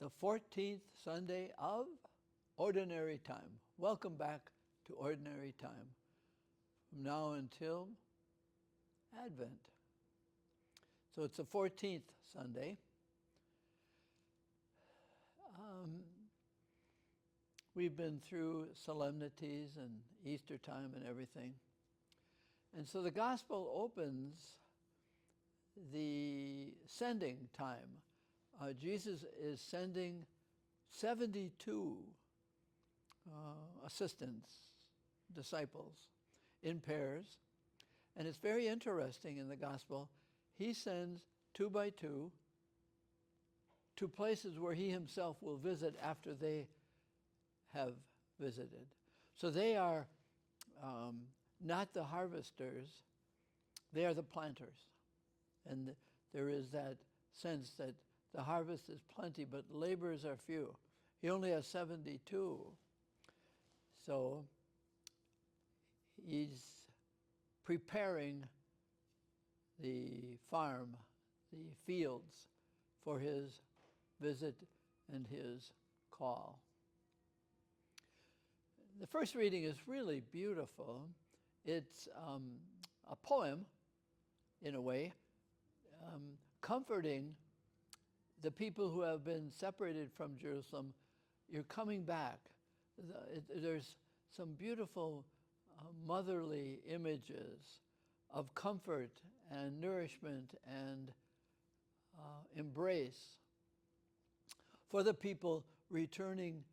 the 14th Sunday of Ordinary Time. Welcome back to Ordinary Time, from now until Advent. So it's the 14th Sunday. We've been through solemnities and Easter time and everything. And so the Gospel opens the sending time. Jesus is sending 72 assistants, disciples, in pairs. And it's very interesting in the Gospel. He sends 2 by 2 to places where he himself will visit after they have visited. So they are not the harvesters, they are the planters. And there is that sense that the harvest is plenty, but laborers are few. He only has 72. So he's preparing the farm, the fields, for his visit and his call. The first reading is really beautiful. It's a poem, in a way, comforting the people who have been separated from Jerusalem. You're coming back. There's some beautiful motherly images of comfort and nourishment and embrace for the people returning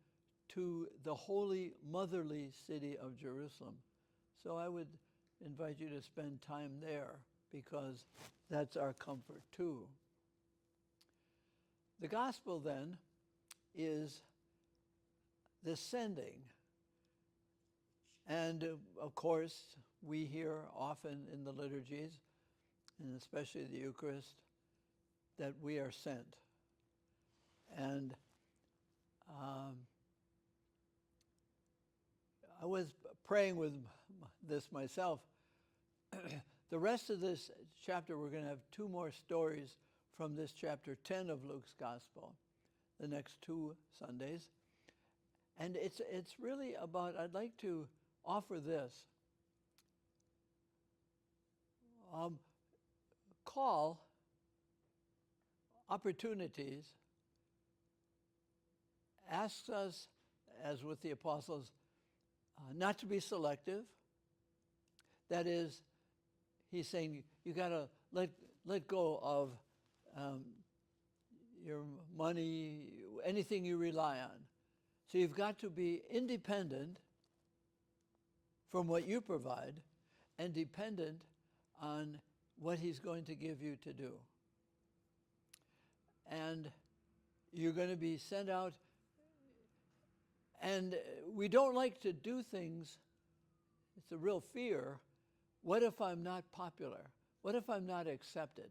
to the holy motherly city of Jerusalem. So I would invite you to spend time there, because that's our comfort too. The gospel then is the sending. And of course, we hear often in the liturgies, and especially the Eucharist, that we are sent. And I was praying with this myself. The rest of this chapter, we're going to have 2 more stories from this chapter 10 of Luke's Gospel, the next 2 Sundays. And it's really about, I'd like to offer this. Call, opportunities, asks us, as with the apostles, not to be selective. That is, he's saying you got to let go of your money, anything you rely on. So you've got to be independent from what you provide and dependent on what he's going to give you to do. And you're going to be sent out. And we don't like to do things, it's a real fear. What if I'm not popular? What if I'm not accepted?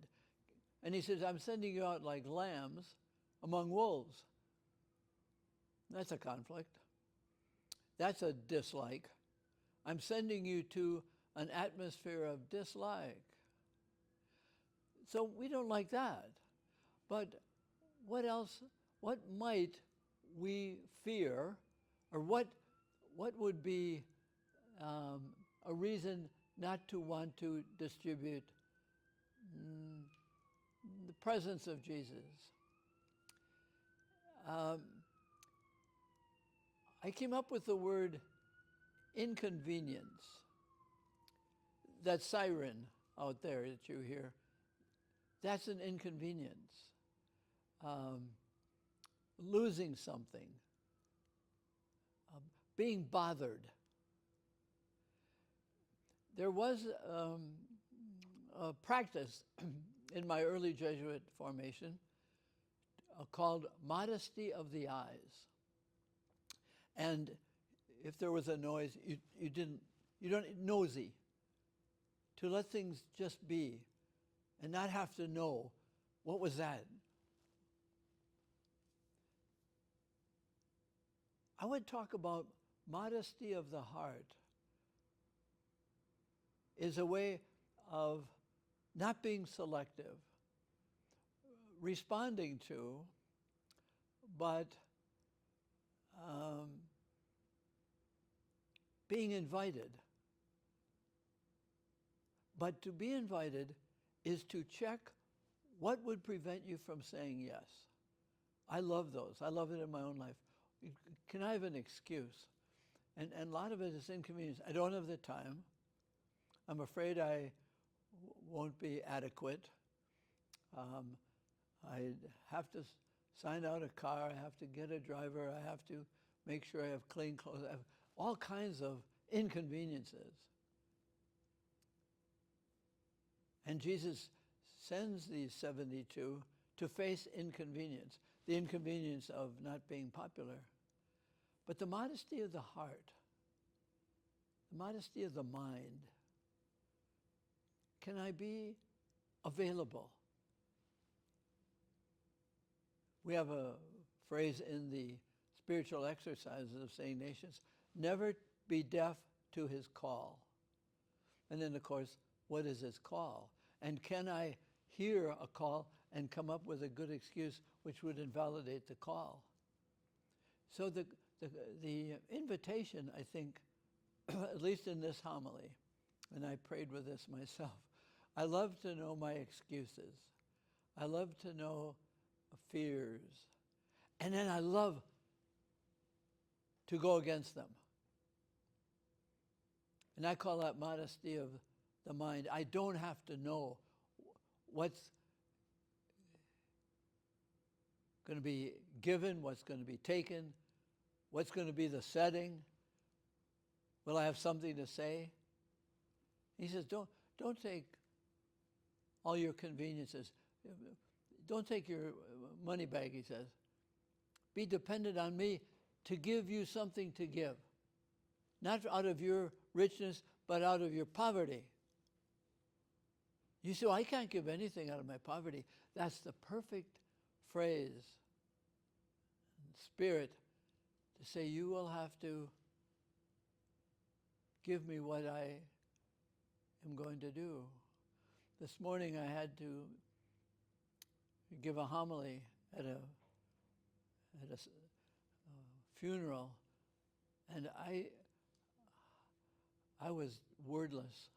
And he says, I'm sending you out like lambs among wolves. That's a conflict. That's a dislike. I'm sending you to an atmosphere of dislike. So we don't like that. But what else, what might we fear, or what would be a reason not to want to distribute the presence of Jesus? I came up with the word inconvenience. That siren out there that you hear, that's an inconvenience. Losing something, being bothered. There was a practice in my early Jesuit formation called modesty of the eyes. And if there was a noise, you don't nosy, to let things just be and not have to know, what was that? I would talk about modesty of the heart is a way of not being selective, responding to, but being invited. But to be invited is to check what would prevent you from saying yes. I love those. I love it in my own life. Can I have an excuse? And a lot of it is inconvenience. I don't have the time. I'm afraid I won't be adequate. I have to sign out a car. I have to get a driver. I have to make sure I have clean clothes. I have all kinds of inconveniences. And Jesus sends these 72 to face inconvenience, the inconvenience of not being popular. But the modesty of the heart, the modesty of the mind, can I be available? We have a phrase in the spiritual exercises of St. Ignatius, never be deaf to his call. And then, of course, what is his call? And can I hear a call and come up with a good excuse which would invalidate the call? So the invitation, I think, at least in this homily, and I prayed with this myself, I love to know my excuses. I love to know fears. And then I love to go against them. And I call that modesty of the mind. I don't have to know what's going to be given, what's going to be taken, what's going to be the setting. Will I have something to say? He says, don't take all your conveniences. Don't take your money bag, he says. Be dependent on me to give you something to give. Not out of your richness, but out of your poverty. You say, well, I can't give anything out of my poverty. That's the perfect phrase, spirit, to say you will have to give me what I am going to do. This morning I had to give a homily at a funeral, and I was wordless.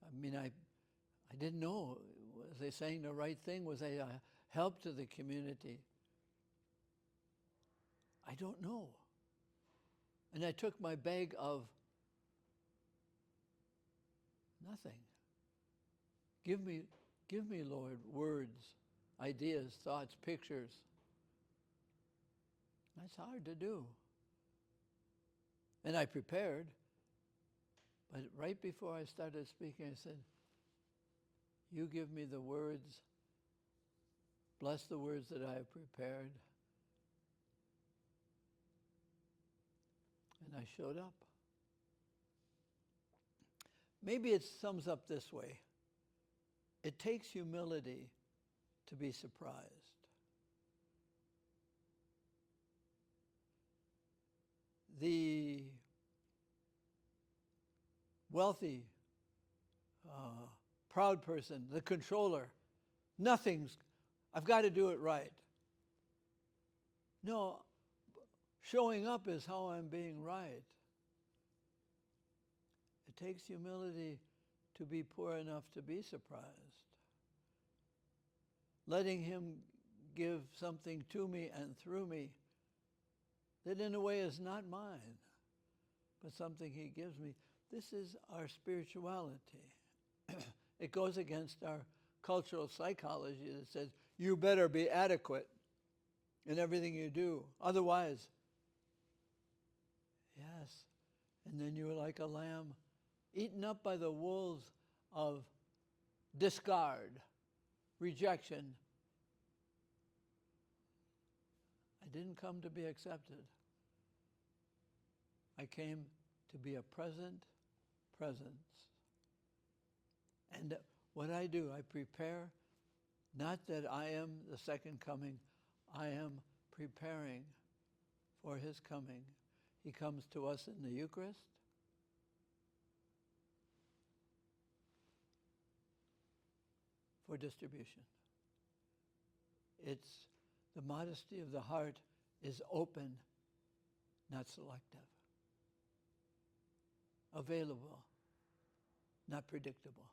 I mean, I didn't know, was I saying the right thing? Was I a help to the community? I don't know. And I took my bag of nothing. Give me, Lord, words, ideas, thoughts, pictures. That's hard to do. And I prepared, but right before I started speaking, I said, you give me the words, bless the words that I have prepared. And I showed up. Maybe it sums up this way. It takes humility to be surprised. The wealthy, proud person, the controller, I've got to do it right. No, showing up is how I'm being right. It takes humility to be poor enough to be surprised. Letting him give something to me and through me that in a way is not mine, but something he gives me. This is our spirituality. It goes against our cultural psychology that says, you better be adequate in everything you do. Otherwise, yes. And then you're like a lamb eaten up by the wolves of discard, rejection. I didn't come to be accepted. I came to be a presence. And what I do, I prepare, not that I am the second coming, I am preparing for his coming. He comes to us in the Eucharist. For distribution. It's The modesty of the heart is open, not selective. Available, not predictable.